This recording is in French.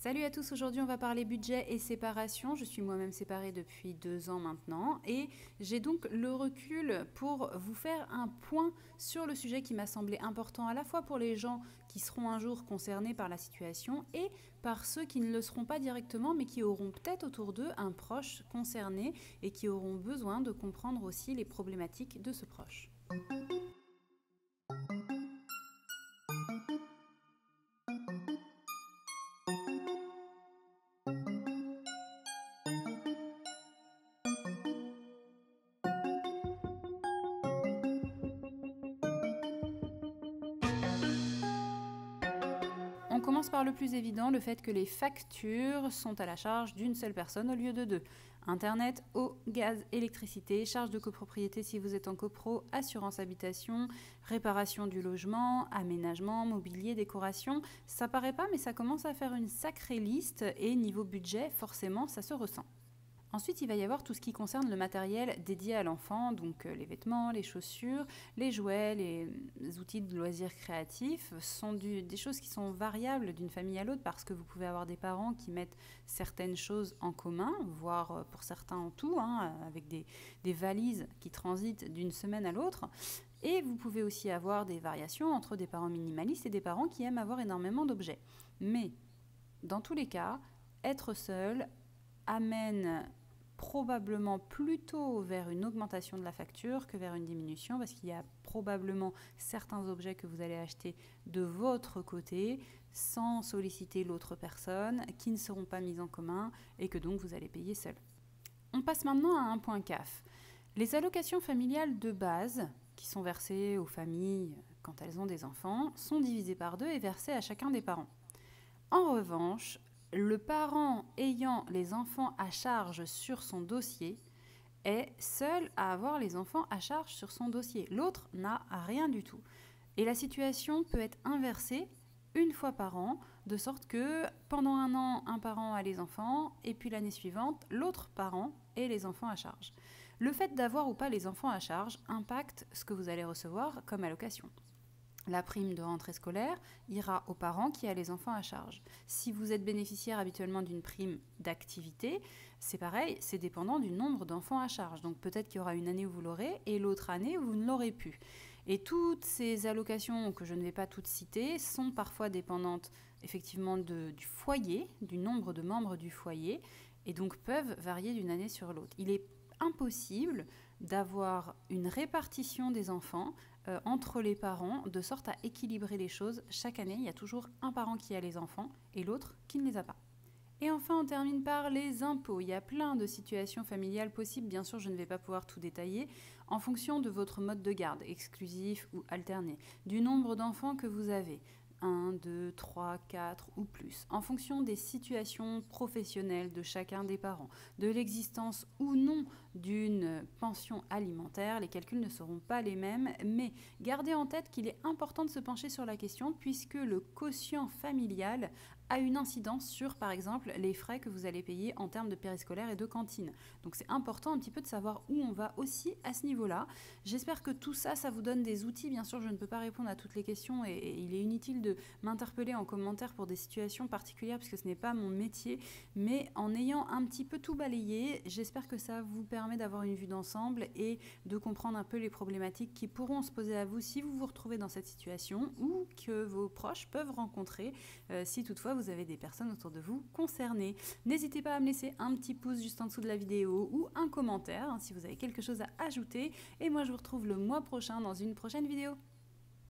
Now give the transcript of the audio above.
Salut à tous, aujourd'hui on va parler budget et séparation. Je suis moi-même séparée depuis 2 ans maintenant et j'ai donc le recul pour vous faire un point sur le sujet qui m'a semblé important à la fois pour les gens qui seront un jour concernés par la situation et par ceux qui ne le seront pas directement mais qui auront peut-être autour d'eux un proche concerné et qui auront besoin de comprendre aussi les problématiques de ce proche. On commence par le plus évident, le fait que les factures sont à la charge d'une seule personne au lieu de deux. Internet, eau, gaz, électricité, charges de copropriété si vous êtes en copro, assurance habitation, réparation du logement, aménagement, mobilier, décoration. Ça paraît pas mais ça commence à faire une sacrée liste et niveau budget, forcément, ça se ressent. Ensuite, il va y avoir tout ce qui concerne le matériel dédié à l'enfant, donc les vêtements, les chaussures, les jouets, les outils de loisirs créatifs sont des choses qui sont variables d'une famille à l'autre parce que vous pouvez avoir des parents qui mettent certaines choses en commun, voire pour certains en tout, avec des valises qui transitent d'une semaine à l'autre. Et vous pouvez aussi avoir des variations entre des parents minimalistes et des parents qui aiment avoir énormément d'objets. Mais dans tous les cas, être seul amène probablement plutôt vers une augmentation de la facture que vers une diminution parce qu'il y a probablement certains objets que vous allez acheter de votre côté sans solliciter l'autre personne, qui ne seront pas mis en commun et que donc vous allez payer seul. On passe maintenant à un point CAF. Les allocations familiales de base, qui sont versées aux familles quand elles ont des enfants, sont divisées par 2 et versées à chacun des parents. En revanche, le parent ayant les enfants à charge sur son dossier est seul à avoir les enfants à charge sur son dossier. L'autre n'a rien du tout. Et la situation peut être inversée une fois par an, de sorte que pendant un an, un parent a les enfants, et puis l'année suivante, l'autre parent ait les enfants à charge. Le fait d'avoir ou pas les enfants à charge impacte ce que vous allez recevoir comme allocation. La prime de rentrée scolaire ira aux parents qui a les enfants à charge. Si vous êtes bénéficiaire habituellement d'une prime d'activité, c'est pareil, c'est dépendant du nombre d'enfants à charge. Donc peut-être qu'il y aura une année où vous l'aurez et l'autre année où vous ne l'aurez plus. Et toutes ces allocations que je ne vais pas toutes citer sont parfois dépendantes effectivement du foyer, du nombre de membres du foyer, et donc peuvent varier d'une année sur l'autre. Il est impossible d'avoir une répartition des enfants entre les parents de sorte à équilibrer les choses. Chaque année, il y a toujours un parent qui a les enfants et l'autre qui ne les a pas. Et enfin, on termine par les impôts. Il y a plein de situations familiales possibles. Bien sûr, je ne vais pas pouvoir tout détailler en fonction de votre mode de garde, exclusif ou alterné, du nombre d'enfants que vous avez. 1, 2, 3, 4 ou plus, en fonction des situations professionnelles de chacun des parents, de l'existence ou non d'une pension alimentaire. Les calculs ne seront pas les mêmes, mais gardez en tête qu'il est important de se pencher sur la question puisque le quotient familial a une incidence sur, par exemple, les frais que vous allez payer en termes de périscolaire et de cantine. Donc c'est important un petit peu de savoir où on va aussi à ce niveau-là. J'espère que tout ça, ça vous donne des outils. Bien sûr, je ne peux pas répondre à toutes les questions et il est inutile de m'interpeller en commentaire pour des situations particulières puisque ce n'est pas mon métier. Mais en ayant un petit peu tout balayé, j'espère que ça vous permet d'avoir une vue d'ensemble et de comprendre un peu les problématiques qui pourront se poser à vous si vous vous retrouvez dans cette situation ou que vos proches peuvent rencontrer si toutefois vous avez des personnes autour de vous concernées. N'hésitez pas à me laisser un petit pouce juste en dessous de la vidéo ou un commentaire si vous avez quelque chose à ajouter. Et moi, je vous retrouve le mois prochain dans une prochaine vidéo.